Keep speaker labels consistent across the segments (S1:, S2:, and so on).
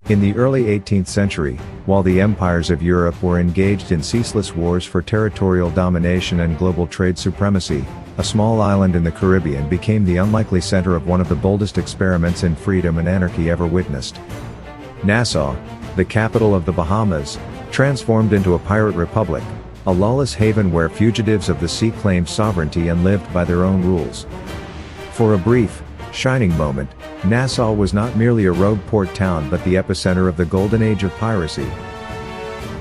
S1: In the early 18th century, while the empires of Europe were engaged in ceaseless wars for territorial domination and global trade supremacy, a small island in the Caribbean became the unlikely center of one of the boldest experiments in freedom and anarchy ever witnessed. Nassau, the capital of the Bahamas, transformed into a pirate republic, a lawless haven where fugitives of the sea claimed sovereignty and lived by their own rules. For a brief, shining moment, Nassau was not merely a rogue port town but the epicenter of the golden age of piracy.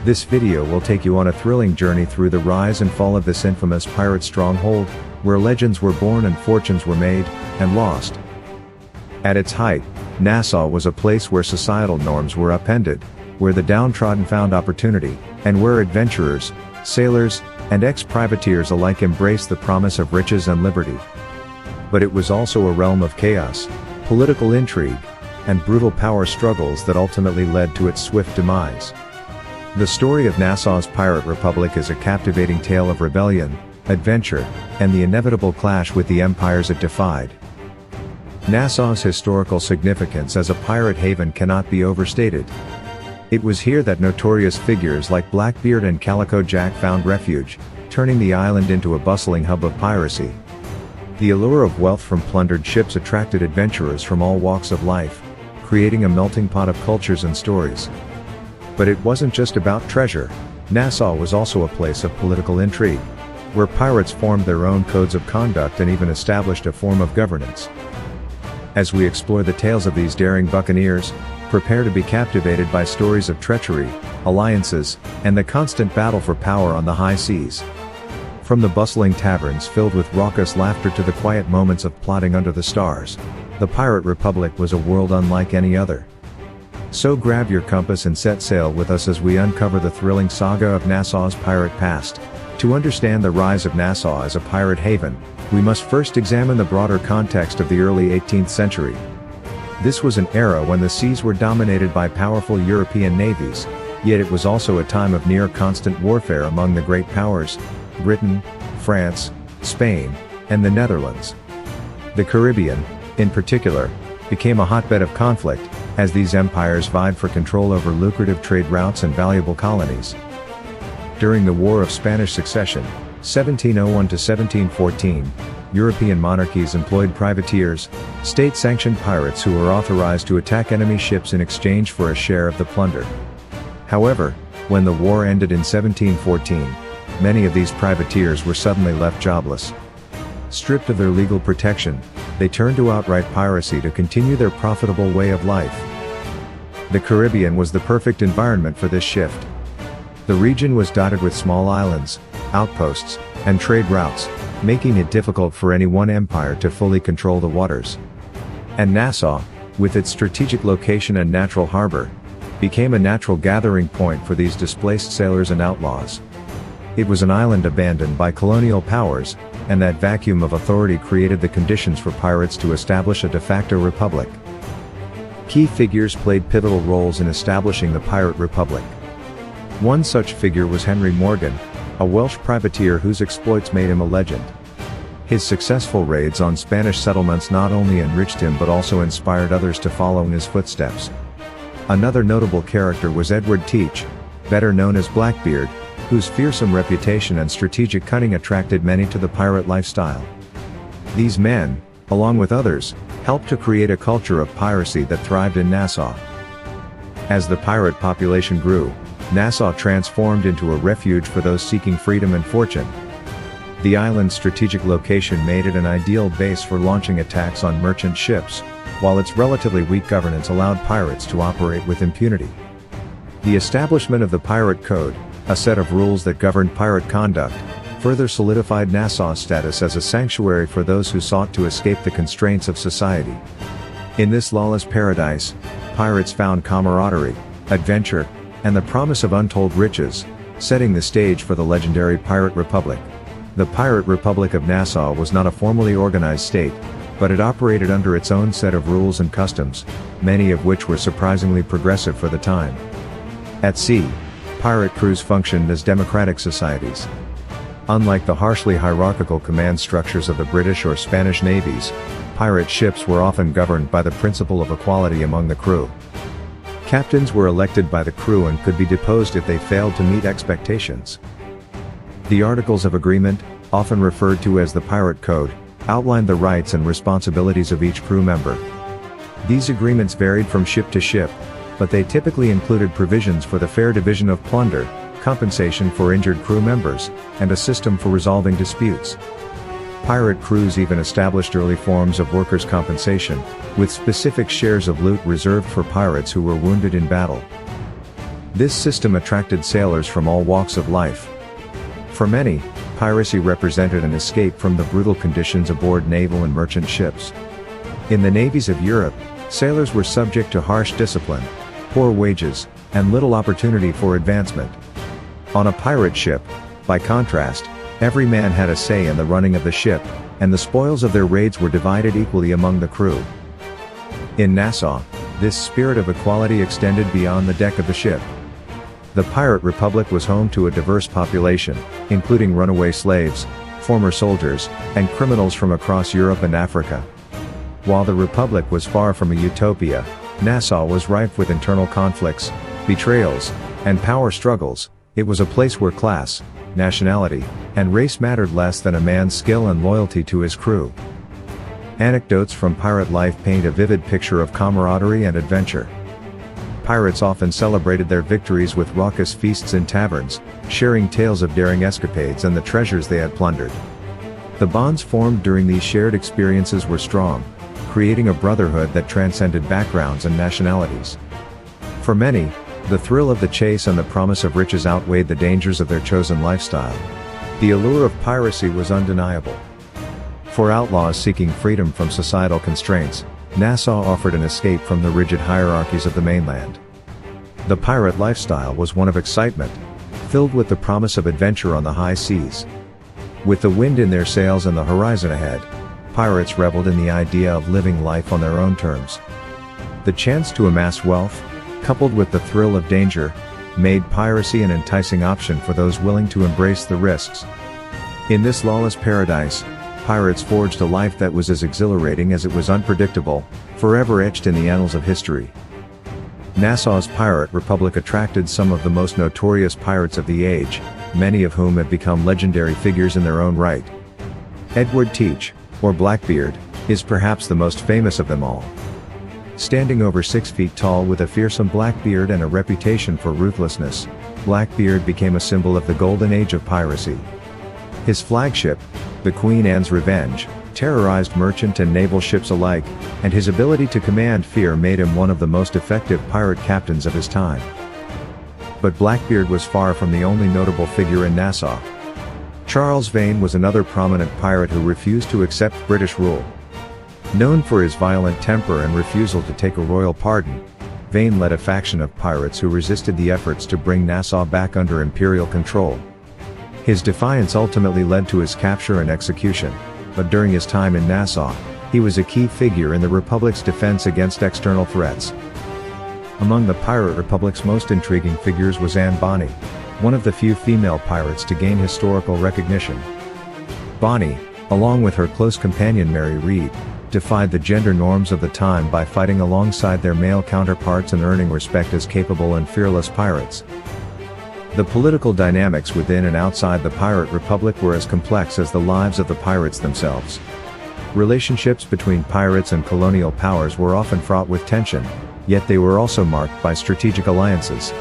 S1: This video will take you on a thrilling journey through the rise and fall of this infamous pirate stronghold, where legends were born and fortunes were made, and lost. At its height, Nassau was a place where societal norms were upended, where the downtrodden found opportunity, and where adventurers, sailors, and ex-privateers alike embraced the promise of riches and liberty. But it was also a realm of chaos, political intrigue, and brutal power struggles that ultimately led to its swift demise. The story of Nassau's pirate republic is a captivating tale of rebellion, adventure, and the inevitable clash with the empires it defied. Nassau's historical significance as a pirate haven cannot be overstated. It was here that notorious figures like Blackbeard and Calico Jack found refuge, turning the island into a bustling hub of piracy. The allure of wealth from plundered ships attracted adventurers from all walks of life, creating a melting pot of cultures and stories. But it wasn't just about treasure. Nassau was also a place of political intrigue, where pirates formed their own codes of conduct and even established a form of governance. As we explore the tales of these daring buccaneers, prepare to be captivated by stories of treachery, alliances, and the constant battle for power on the high seas. From the bustling taverns filled with raucous laughter to the quiet moments of plotting under the stars, the Pirate Republic was a world unlike any other. So grab your compass and set sail with us as we uncover the thrilling saga of Nassau's pirate past. To understand the rise of Nassau as a pirate haven, we must first examine the broader context of the early 18th century. This was an era when the seas were dominated by powerful European navies, yet it was also a time of near-constant warfare among the great powers, Britain, France, Spain, and the Netherlands. The Caribbean, in particular, became a hotbed of conflict, as these empires vied for control over lucrative trade routes and valuable colonies. During the War of Spanish Succession, 1701 to 1714, European monarchies employed privateers, state-sanctioned pirates who were authorized to attack enemy ships in exchange for a share of the plunder. However, when the war ended in 1714, many of these privateers were suddenly left jobless. Stripped of their legal protection, they turned to outright piracy to continue their profitable way of life. The Caribbean was the perfect environment for this shift. The region was dotted with small islands, outposts, and trade routes, making it difficult for any one empire to fully control the waters. And Nassau, with its strategic location and natural harbor, became a natural gathering point for these displaced sailors and outlaws. It was an island abandoned by colonial powers, and that vacuum of authority created the conditions for pirates to establish a de facto republic. Key figures played pivotal roles in establishing the Pirate Republic. One such figure was Henry Morgan, a Welsh privateer whose exploits made him a legend. His successful raids on Spanish settlements not only enriched him but also inspired others to follow in his footsteps. Another notable character was Edward Teach, better known as Blackbeard, whose fearsome reputation and strategic cunning attracted many to the pirate lifestyle. These men, along with others, helped to create a culture of piracy that thrived in Nassau. As the pirate population grew, Nassau transformed into a refuge for those seeking freedom and fortune. The island's strategic location made it an ideal base for launching attacks on merchant ships, while its relatively weak governance allowed pirates to operate with impunity. The establishment of the Pirate Code, a set of rules that governed pirate conduct, further solidified Nassau's status as a sanctuary for those who sought to escape the constraints of society. In this lawless paradise, pirates found camaraderie, adventure, and the promise of untold riches, setting the stage for the legendary Pirate Republic. The Pirate Republic of Nassau was not a formally organized state, but it operated under its own set of rules and customs, many of which were surprisingly progressive for the time. At sea, pirate crews functioned as democratic societies. Unlike the harshly hierarchical command structures of the British or Spanish navies, pirate ships were often governed by the principle of equality among the crew. Captains were elected by the crew and could be deposed if they failed to meet expectations. The Articles of Agreement, often referred to as the Pirate Code, outlined the rights and responsibilities of each crew member. These agreements varied from ship to ship, but they typically included provisions for the fair division of plunder, compensation for injured crew members, and a system for resolving disputes. Pirate crews even established early forms of workers' compensation, with specific shares of loot reserved for pirates who were wounded in battle. This system attracted sailors from all walks of life. For many, piracy represented an escape from the brutal conditions aboard naval and merchant ships. In the navies of Europe, sailors were subject to harsh discipline, poor wages, and little opportunity for advancement. On a pirate ship, by contrast, every man had a say in the running of the ship, and the spoils of their raids were divided equally among the crew. In Nassau, this spirit of equality extended beyond the deck of the ship. The Pirate Republic was home to a diverse population, including runaway slaves, former soldiers, and criminals from across Europe and Africa. While the Republic was far from a utopia, Nassau was rife with internal conflicts, betrayals, and power struggles. It was a place where class, nationality, and race mattered less than a man's skill and loyalty to his crew. Anecdotes from pirate life paint a vivid picture of camaraderie and adventure. Pirates often celebrated their victories with raucous feasts in taverns, sharing tales of daring escapades and the treasures they had plundered. The bonds formed during these shared experiences were strong, creating a brotherhood that transcended backgrounds and nationalities. For many, the thrill of the chase and the promise of riches outweighed the dangers of their chosen lifestyle. The allure of piracy was undeniable. For outlaws seeking freedom from societal constraints, Nassau offered an escape from the rigid hierarchies of the mainland. The pirate lifestyle was one of excitement, filled with the promise of adventure on the high seas. With the wind in their sails and the horizon ahead, pirates reveled in the idea of living life on their own terms. The chance to amass wealth, coupled with the thrill of danger, made piracy an enticing option for those willing to embrace the risks. In this lawless paradise, pirates forged a life that was as exhilarating as it was unpredictable, forever etched in the annals of history. Nassau's Pirate Republic attracted some of the most notorious pirates of the age, many of whom have become legendary figures in their own right. Edward Teach, or Blackbeard, is perhaps the most famous of them all. Standing over 6 feet tall with a fearsome black beard and a reputation for ruthlessness, Blackbeard became a symbol of the golden age of piracy. His flagship, the Queen Anne's Revenge, terrorized merchant and naval ships alike, and his ability to command fear made him one of the most effective pirate captains of his time. But Blackbeard was far from the only notable figure in Nassau. Charles Vane was another prominent pirate who refused to accept British rule. Known for his violent temper and refusal to take a royal pardon, Vane led a faction of pirates who resisted the efforts to bring Nassau back under imperial control. His defiance ultimately led to his capture and execution, but during his time in Nassau, he was a key figure in the Republic's defense against external threats. Among the Pirate Republic's most intriguing figures was Anne Bonny, one of the few female pirates to gain historical recognition. Bonny, along with her close companion Mary Read, defied the gender norms of the time by fighting alongside their male counterparts and earning respect as capable and fearless pirates. The political dynamics within and outside the Pirate Republic were as complex as the lives of the pirates themselves. Relationships between pirates and colonial powers were often fraught with tension, yet they were also marked by strategic alliances.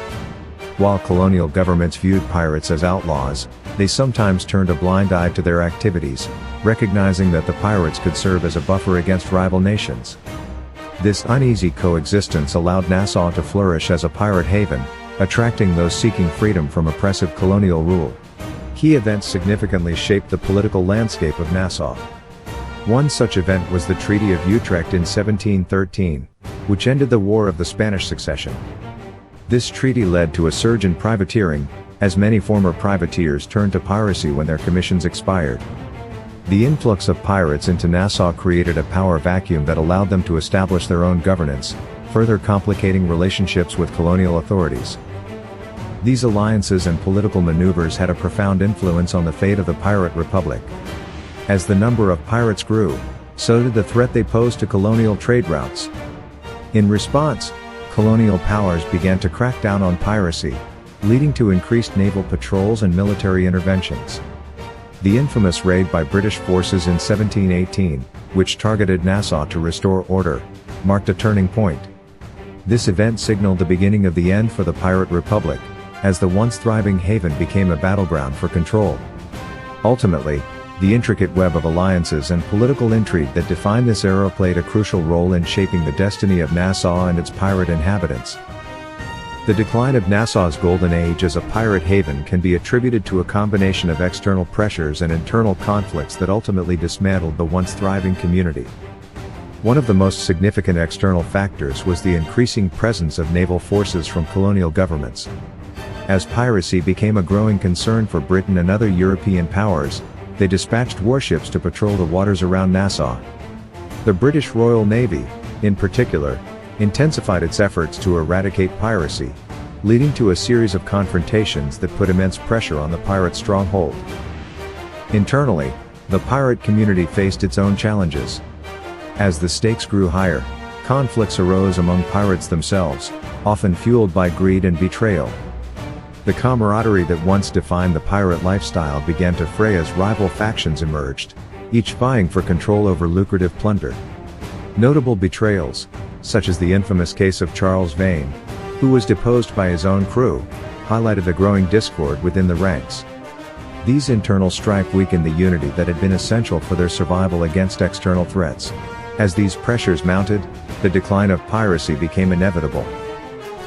S1: While colonial governments viewed pirates as outlaws, they sometimes turned a blind eye to their activities, recognizing that the pirates could serve as a buffer against rival nations. This uneasy coexistence allowed Nassau to flourish as a pirate haven, attracting those seeking freedom from oppressive colonial rule. Key events significantly shaped the political landscape of Nassau. One such event was the Treaty of Utrecht in 1713, which ended the War of the Spanish Succession. This treaty led to a surge in privateering, as many former privateers turned to piracy when their commissions expired. The influx of pirates into Nassau created a power vacuum that allowed them to establish their own governance, further complicating relationships with colonial authorities. These alliances and political maneuvers had a profound influence on the fate of the Pirate Republic. As the number of pirates grew, so did the threat they posed to colonial trade routes. In response, colonial powers began to crack down on piracy, leading to increased naval patrols and military interventions. The infamous raid by British forces in 1718, which targeted Nassau to restore order, marked a turning point. This event signaled the beginning of the end for the Pirate Republic, as the once thriving haven became a battleground for control. Ultimately, the intricate web of alliances and political intrigue that defined this era played a crucial role in shaping the destiny of Nassau and its pirate inhabitants. The decline of Nassau's golden age as a pirate haven can be attributed to a combination of external pressures and internal conflicts that ultimately dismantled the once thriving community. One of the most significant external factors was the increasing presence of naval forces from colonial governments. As piracy became a growing concern for Britain and other European powers, they dispatched warships to patrol the waters around Nassau. The British Royal Navy, in particular, intensified its efforts to eradicate piracy, leading to a series of confrontations that put immense pressure on the pirate stronghold. Internally, the pirate community faced its own challenges. As the stakes grew higher, conflicts arose among pirates themselves, often fueled by greed and betrayal. The camaraderie that once defined the pirate lifestyle began to fray as rival factions emerged, each vying for control over lucrative plunder. Notable betrayals, such as the infamous case of Charles Vane, who was deposed by his own crew, highlighted the growing discord within the ranks. These internal strife weakened the unity that had been essential for their survival against external threats. As these pressures mounted, the decline of piracy became inevitable.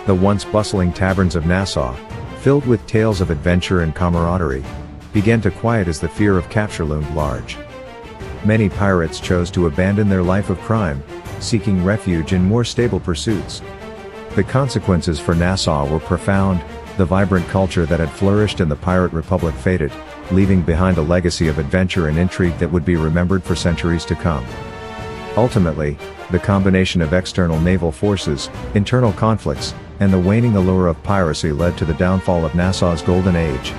S1: The once bustling taverns of Nassau, filled with tales of adventure and camaraderie, began to quiet as the fear of capture loomed large. Many pirates chose to abandon their life of crime, seeking refuge in more stable pursuits. The consequences for Nassau were profound. The vibrant culture that had flourished in the Pirate Republic faded, leaving behind a legacy of adventure and intrigue that would be remembered for centuries to come. Ultimately, the combination of external naval forces, internal conflicts, and the waning allure of piracy led to the downfall of Nassau's golden age.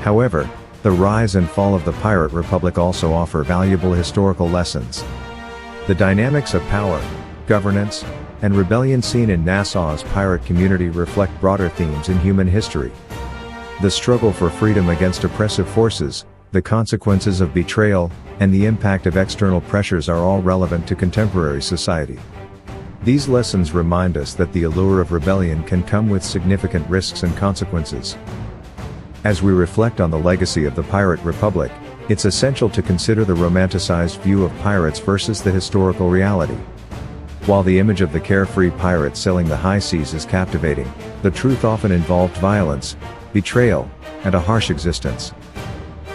S1: However, the rise and fall of the Pirate Republic also offer valuable historical lessons. The dynamics of power, governance, and rebellion seen in Nassau's pirate community reflect broader themes in human history. The struggle for freedom against oppressive forces, the consequences of betrayal, and the impact of external pressures are all relevant to contemporary society. These lessons remind us that the allure of rebellion can come with significant risks and consequences. As we reflect on the legacy of the Pirate Republic, it's essential to consider the romanticized view of pirates versus the historical reality. While the image of the carefree pirate sailing the high seas is captivating, the truth often involved violence, betrayal, and a harsh existence.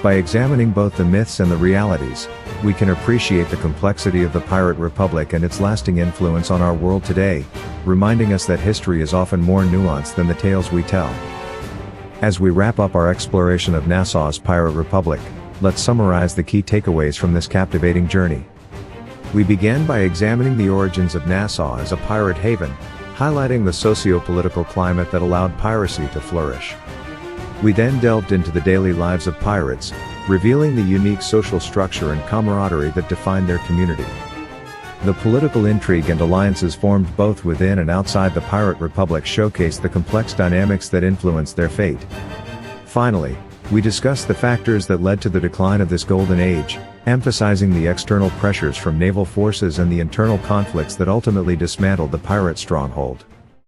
S1: By examining both the myths and the realities, we can appreciate the complexity of the Pirate Republic and its lasting influence on our world today, reminding us that history is often more nuanced than the tales we tell. As we wrap up our exploration of Nassau's Pirate Republic, let's summarize the key takeaways from this captivating journey. We began by examining the origins of Nassau as a pirate haven, highlighting the socio-political climate that allowed piracy to flourish. We then delved into the daily lives of pirates, revealing the unique social structure and camaraderie that defined their community. The political intrigue and alliances formed both within and outside the Pirate Republic showcased the complex dynamics that influenced their fate. Finally, we discussed the factors that led to the decline of this golden age, emphasizing the external pressures from naval forces and the internal conflicts that ultimately dismantled the pirate stronghold.